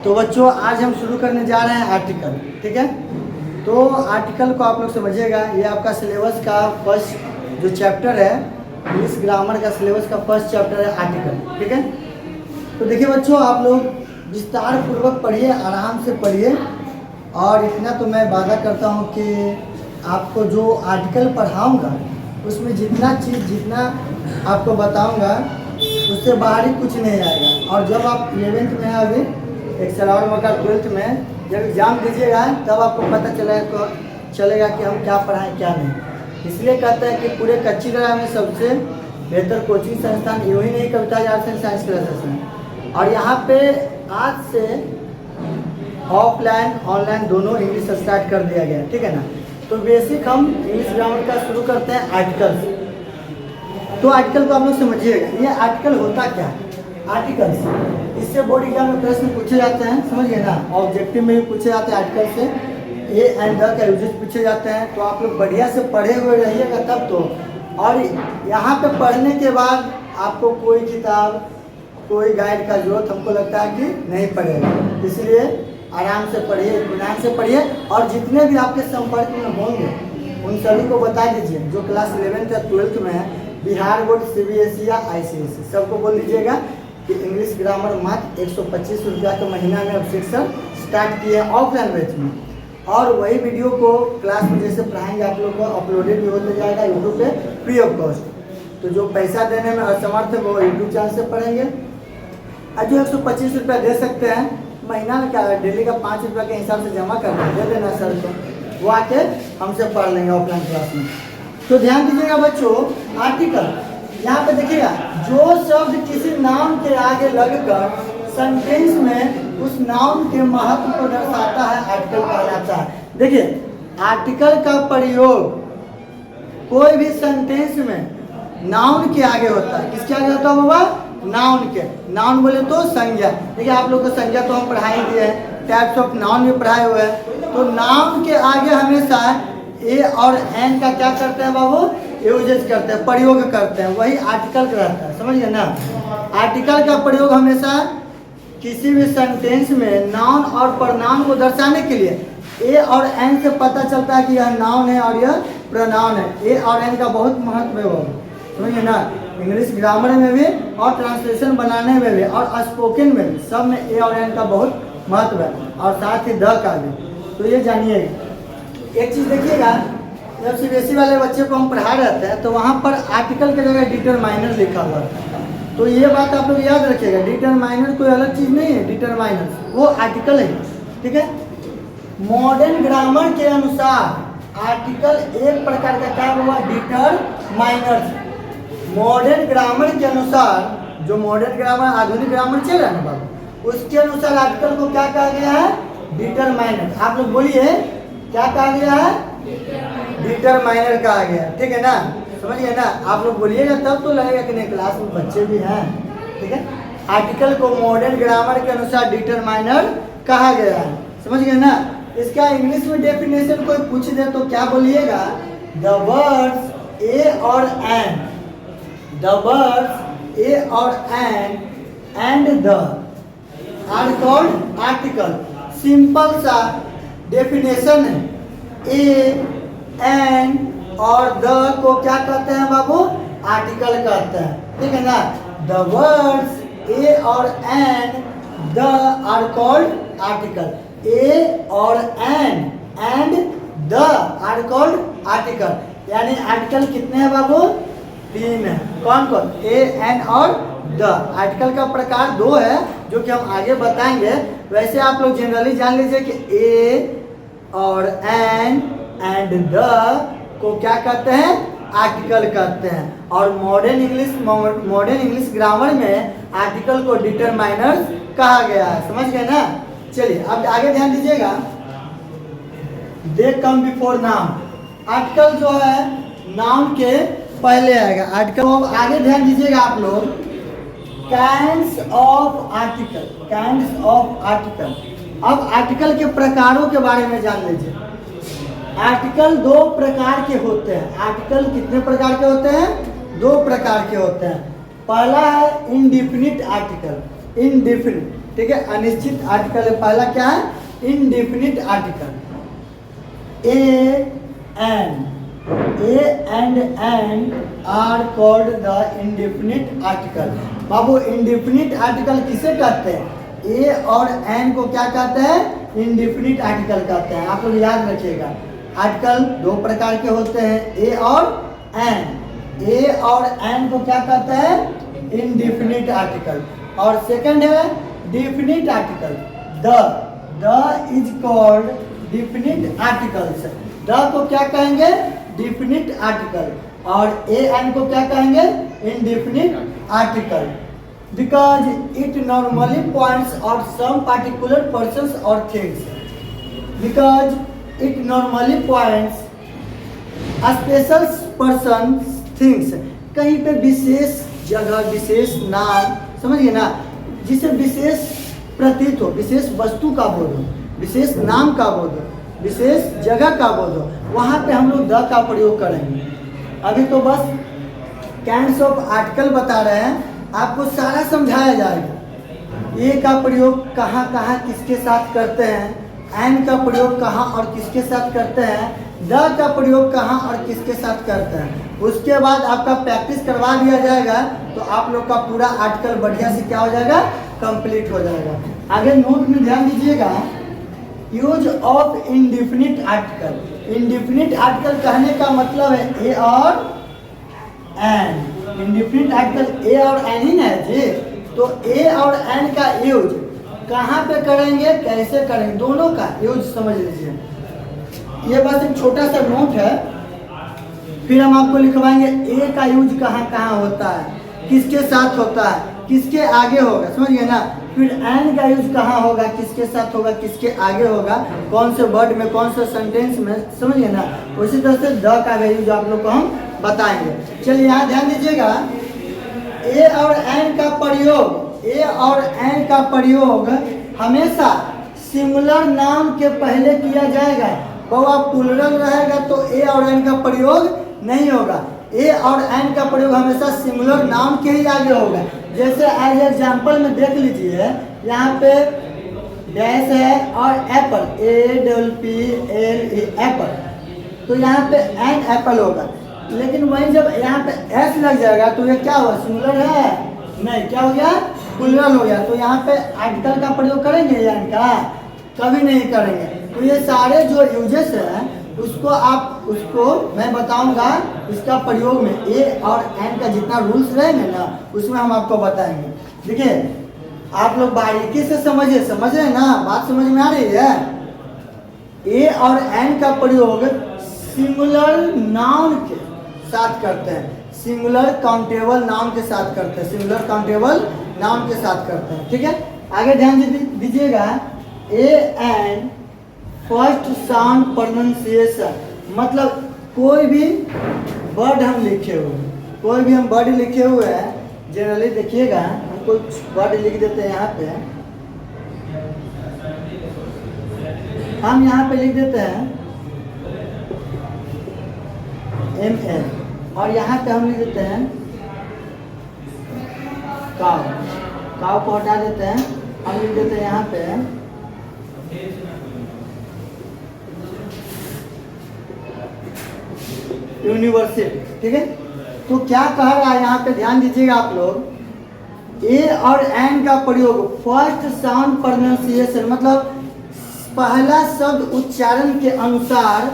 तो बच्चों आज हम शुरू करने जा रहे हैं आर्टिकल। ठीक है, तो आर्टिकल को आप लोग समझिएगा। ये आपका सिलेबस का फर्स्ट जो चैप्टर है, इंग्लिश ग्रामर का सिलेबस का फर्स्ट चैप्टर है आर्टिकल। ठीक है, तो देखिए बच्चों, आप लोग विस्तार पूर्वक पढ़िए, आराम से पढ़िए। और इतना तो मैं वादा करता हूँ कि आपको जो आर्टिकल पढ़ाऊँगा उसमें जितना आपको बताऊँगा उससे बाहरी कुछ नहीं आएगा। और जब आप 11th में अभी एक्सेल और मौका 12th में जब एग्ज़ाम दीजिएगा तब आपको पता चलेगा कि हम क्या पढ़ाएं क्या नहीं। इसलिए कहते हैं कि पूरे कच्ची ग्राम में सबसे बेहतर कोचिंग संस्थान यूँ ही नहीं, कविता आर्ट्स एंड साइंस क्लासेस में। और यहाँ पे आज से ऑफलाइन ऑनलाइन दोनों इंग्लिश स्टार्ट कर दिया गया। ठीक है ना, तो बेसिक हम इंग्लिश ग्रामर का शुरू करते हैं आर्टिकल से। तो आर्टिकल को आप लोग समझिएगा, ये आर्टिकल होता क्या है। आर्टिकल्स, इससे बोर्ड एग्जाम में प्रश्न पूछे जाते हैं, समझिए ना। ऑब्जेक्टिव में भी पूछे जाते हैं आर्टिकल से। ए एंड द का यूजेस पूछे जाते हैं। तो आप लोग बढ़िया से पढ़े हुए रहिएगा तब तो। और यहाँ पे पढ़ने के बाद आपको कोई किताब कोई गाइड का जरूरत हमको लगता है कि नहीं पड़ेगा। इसलिए आराम से पढ़िए, इत्मीनान से पढ़िए। और जितने भी आपके संपर्क में होंगे उन सभी को बता दीजिए, जो क्लास 11th या 12th में है, बिहार बोर्ड, CBSE या ICSE, सबको बोल दीजिएगा कि इंग्लिश ग्रामर मात्र 125 रुपया के महीना में अब सेक्शन स्टार्ट किए ऑफलाइन बैच में। और वही वीडियो को क्लास में जैसे पढ़ाएंगे आप लोग को अपलोडेड भी होते जाएगा यूट्यूब पे फ्री ऑफ कॉस्ट। तो जो पैसा देने में असमर्थ है वो यूट्यूब चैनल से पढ़ेंगे। और जो 125 रुपया दे सकते हैं, महीना में क्या है, डेली का 5 रुपया के हिसाब से जमा करना दे देना सर को, वो आके हमसे पढ़ लेंगे ऑफलाइन क्लास में। तो ध्यान दीजिएगा बच्चों, आर्टिकल यहाँ पे देखिएगा, जो शब्द किसी नाउन के आगे लगकर सेंटेंस में उस नाउन के महत्व को दर्शाता है, आर्टिकल कहलाता है। देखिए, आर्टिकल का प्रयोग कोई भी सेंटेंस में नाउन के आगे होता है। किसके आगे होता है बाबा? नाउन के। नाउन बोले तो संज्ञा। देखिए, आप लोग को संज्ञा तो हम पढ़ाई दिए हैं, टाइप्स ऑफ नाउन भी पढ़ाए हुए हैं। तो नाउन के आगे हमेशा ए और एन का क्या करते हैं बाबू? यूजेज करते हैं, प्रयोग करते हैं। वही आर्टिकल रहता है, समझिए ना। आर्टिकल का प्रयोग हमेशा किसी भी सेंटेंस में नाउन और प्रनाउन को दर्शाने के लिए ए और एन से पता चलता है कि यह नाउन है और यह प्रनाउन है। ए और एन का बहुत महत्व है वो, समझिए ना। इंग्लिश ग्रामर में भी और ट्रांसलेशन बनाने में भी और स्पोकन में भी, सब में ए और एन का बहुत महत्व है। और साथ ही द का भी। तो ये जानिएगा। एक चीज़ देखिएगा, जब CBSE वाले बच्चे को हम पढ़ा रहते हैं तो वहाँ पर आर्टिकल की जगह डिटरमाइनर लिखा हुआ है। तो ये बात आप लोग याद रखिएगा, डिटरमाइनर कोई अलग चीज़ नहीं है, डिटरमाइनर वो आर्टिकल है। ठीक है, मॉडर्न ग्रामर के अनुसार आर्टिकल एक प्रकार का क्या हुआ? डिटरमाइनर। मॉडर्न ग्रामर के अनुसार, जो मॉडर्न ग्रामर आधुनिक ग्रामर चल रहा है ना बाबू, उसके अनुसार आर्टिकल को क्या कहा गया है? डिटरमाइनर। आप लोग बोलिए, क्या कहा गया है? डिटरमाइनर कहा गया। ठीक है ना, समझिए ना। आप लोग बोलिएगा तब तो लगेगा कि नहीं क्लास में बच्चे भी हैं। ठीक है, आर्टिकल को मॉडर्न ग्रामर के अनुसार डिटरमाइनर कहा गया है, समझ गए ना। इसका इंग्लिश में डेफिनेशन कोई पूछ दे तो क्या बोलिएगा? द वर्ड्स ए और एन, द वर्ड्स ए और an and the are called article. Simple सा डेफिनेशन है। ए एन और द को क्या कहते हैं बाबू? आर्टिकल कहते हैं। ठीक है ना। द वर्ड्स ए और an the are called article. A और an and the are called article. यानी आर्टिकल कितने हैं बाबू? 3 है। कौन कौन? ए एन और द। आर्टिकल का प्रकार 2 है जो कि हम आगे बताएंगे। वैसे आप लोग जनरली जान लीजिए कि ए और एन एंड द को क्या कहते हैं? आर्टिकल कहते हैं। और मॉडर्न इंग्लिश ग्रामर में आर्टिकल को डिटरमाइनर्स कहा गया है, समझ गए ना। चलिए अब आगे ध्यान दीजिएगा। दे कम बिफोर नाउन। आर्टिकल जो है नाउन के पहले आएगा। आर्टिकल आगे ध्यान दीजिएगा आप लोग। Kinds of article, kinds of article. अब आर्टिकल के प्रकारों के बारे में जान लीजिए। आर्टिकल 2 प्रकार के होते हैं। आर्टिकल कितने प्रकार के होते हैं? 2 प्रकार के होते हैं। पहला है इनडिफिनिट आर्टिकल, इनडिफिनिट। ठीक है, अनिश्चित आर्टिकल है। पहला क्या है, indefinite article. A and an are called the indefinite article. बाबू इनडेफिनिट आर्टिकल किसे कहते हैं, ए और एन को क्या कहते हैं, इनडेफिनिट आर्टिकल कहते हैं। आप लोग याद रखिएगा, आर्टिकल दो प्रकार के होते हैं, ए और एन। ए और एन को क्या कहते हैं, इनडेफिनिट आर्टिकल। और सेकंड है definite article. The is called definite articles. The को क्या कहेंगे, डेफिनिट आर्टिकल। और ए एन को क्या कहेंगे, indefinite article. Because it normally points out some particular persons और things. Because it normally points special person things. कहीं पे विशेष जगह, विशेष नाम, समझिए ना, जिसे विशेष प्रतीत हो, विशेष वस्तु का बोध हो, विशेष नाम का बोध हो, विशेष जगह का बोध हो, वहाँ पे हम लोग द का प्रयोग करेंगे। अभी तो बस काइंड्स ऑफ आर्टिकल बता रहे हैं, आपको सारा समझाया जाएगा। ए का प्रयोग कहाँ कहाँ किसके साथ करते हैं, एन का प्रयोग कहाँ और किसके साथ करते हैं, द का प्रयोग कहाँ और किसके साथ करते हैं। उसके बाद आपका प्रैक्टिस करवा दिया जाएगा तो आप लोग का पूरा आर्टिकल बढ़िया से क्या हो जाएगा, कंप्लीट हो जाएगा। आगे नोट में ध्यान दीजिएगा, use of indefinite article. Indefinite article कहने का मतलब है ए और एन। इनडेफिनिट आर्टिकल ए और एन ही है जी। तो ए और एन का यूज कहाँ पे करेंगे, कैसे करेंगे, दोनों का यूज समझ लीजिए। ये बस एक छोटा सा नोट है, फिर हम आपको लिखवाएंगे ए का यूज कहाँ कहाँ होता है, किसके साथ होता है, किसके आगे होगा, समझिए ना। फिर एन का यूज कहाँ होगा, किसके साथ होगा, किसके आगे होगा, कौन से वर्ड में, कौन से सेंटेंस में, समझिए ना। उसी तरह से द का यूज आप लोग को हम बताएंगे। चलिए यहाँ ध्यान दीजिएगा, ए और एन का प्रयोग, ए और एन का प्रयोग हमेशा सिंगुलर नाम के पहले किया जाएगा। बहुआ प्लूरल रहेगा तो ए और एन का प्रयोग नहीं होगा। ए और एन का प्रयोग हमेशा सिंगुलर नाम के ही आगे होगा। जैसे एज एग्जाम्पल में देख लीजिए, यहाँ पे डैश है और एप्पल, APPLE एप्पल, तो यहाँ पे एन एप्पल होगा। लेकिन वहीं जब यहाँ पे एस लग जाएगा तो ये क्या हुआ, सिंगुलर है, नहीं, क्या हो गया, प्लूरल हो गया। तो यहाँ पे आर्टिकल का प्रयोग करेंगे एन का, कभी नहीं करेंगे। तो ये सारे जो यूजेस हैं उसको मैं बताऊंगा इसका प्रयोग में। ए और एन का जितना रूल्स रहेंगे ना, उसमें हम आपको बताएंगे। देखिए आप लोग बारीकी से समझिए, समझ रहे हैं ना, बात समझ में आ रही है। ए और एन का प्रयोग सिंगुलर नाउन के साथ करते हैं, सिंगुलर काउंटेबल नाउन के साथ करते हैं, सिंगुलर काउंटेबल नाउन के साथ करते हैं, ठीक है। आगे ध्यान दीजिएगा, A N first sound pronunciation, मतलब कोई भी वर्ड हम लिखे हुए हैं, कोई भी हम वर्ड लिखे हुए हैं, जनरली देखिएगा हम कुछ वर्ड लिख देते हैं। यहाँ पे हम यहाँ पे लिख देते हैं ML और यहाँ पे हम लिख देते हैं काव, काव को हटा देते हैं, हम लिख देते हैं यहाँ पे यूनिवर्सिटी, ठीक है। तो क्या कह रहा है यहाँ पे, ध्यान दीजिएगा आप लोग, ए और एन का प्रयोग फर्स्ट साउंड प्रोनाउंसिएशन, मतलब पहला शब्द उच्चारण के अनुसार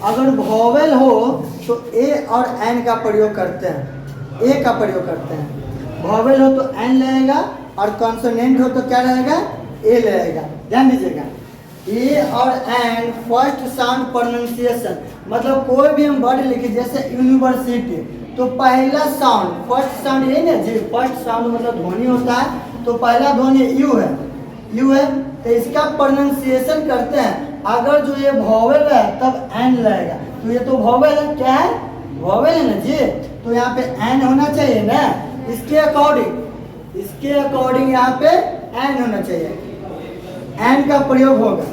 अगर वॉवेल हो तो ए और एन का प्रयोग करते हैं, ए का प्रयोग करते हैं। वॉवेल हो तो एन लगेगा और कॉन्सोनेंट हो तो क्या रहेगा, ए लगेगा। ध्यान दीजिएगा, ए और एन फर्स्ट साउंड प्रोनाउंसिएशन, मतलब कोई भी हम वर्ड लिखे जैसे यूनिवर्सिटी, तो पहला साउंड, फर्स्ट साउंड ये ना जी, फर्स्ट साउंड मतलब ध्वनि होता है, तो पहला ध्वनि यू है, यू है, तो इसका प्रोनाउंसिएशन करते हैं। अगर जो ये वॉवेल है तब एन लगेगा, तो ये तो वॉवेल है, क्या है, वॉवेल है ना जी, तो यहाँ पे एन होना चाहिए ना, इसके अकॉर्डिंग यहाँ पे एन होना चाहिए, एन का प्रयोग होगा।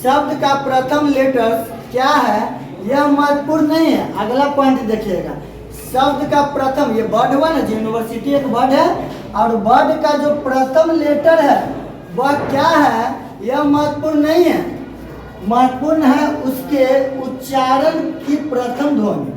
शब्द का प्रथम लेटर क्या है यह महत्वपूर्ण नहीं है, अगला पॉइंट देखिएगा। शब्द का प्रथम, ये वर्ड हुआ ना, यूनिवर्सिटी एक वर्ड है और वर्ड का जो प्रथम लेटर है वह क्या है, यह महत्वपूर्ण नहीं है। महत्वपूर्ण है उसके उच्चारण की प्रथम ध्वनि।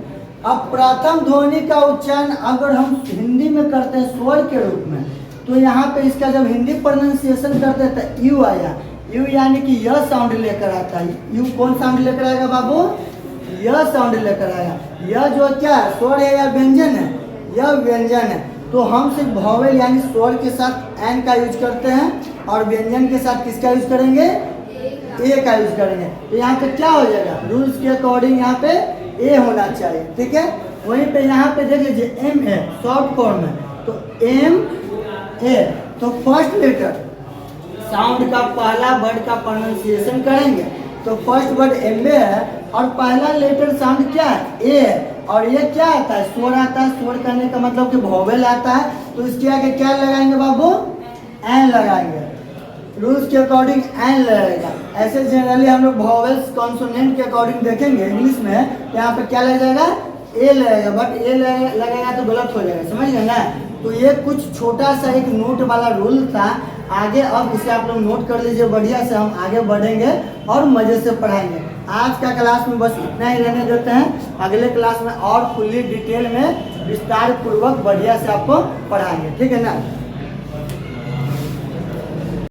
अब प्रथम ध्वनि का उच्चारण अगर हम हिंदी में करते हैं स्वर के रूप में, तो यहाँ पे इसका जब हिंदी प्रोनाउंसिएशन करते हैं तो यू आया। यू यानी कि यह साउंड लेकर आता है। यू कौन साउंड लेकर आएगा बाबू, यह साउंड लेकर आएगा। यह जो क्या है, स्वर है या व्यंजन है, यह व्यंजन है। तो हम सिर्फ वॉवेल यानी स्वर के साथ एन का यूज करते हैं और व्यंजन के साथ किसका यूज करेंगे, ए का यूज करेंगे। तो यहाँ पे क्या हो जाएगा, रूल्स के अकॉर्डिंग यहाँ पे ए होना चाहिए, ठीक है। वहीं पे यहाँ पे देख लीजिए एम है शॉर्ट फॉर्म है, तो एम ए, तो फर्स्ट लेटर साउंड का पहला वर्ड का प्रोनाउंसिएशन करेंगे। तो फर्स्ट वर्ड एम ए है और पहला लेटर साउंड क्या है, ए है। और ये क्या आता है, स्वर आता है। स्वर करने का मतलब कि वॉवेल आता है, तो इसके आगे क्या लगाएंगे बाबू, एन लगाएंगे। रूल्स के अकॉर्डिंग एन लगेगा। ऐसे जनरली हम लोग वॉवेल्स कॉन्सोनेंट के अकॉर्डिंग देखेंगे इंग्लिश में, तो यहाँ पे क्या लग जाएगा, ए लगेगा। बट ए लगेगा तो गलत हो जाएगा, समझ गए ना। तो ये कुछ छोटा सा एक नोट वाला रूल था। आगे अब इसे आप लोग नोट कर लीजिए, बढ़िया से हम आगे बढ़ेंगे और मजे से पढ़ाएंगे। आज का क्लास में बस इतना ही रहने देते हैं। अगले क्लास में और फुल्ली डिटेल में विस्तार पूर्वक बढ़िया से आपको पढ़ाएंगे, ठीक है ना।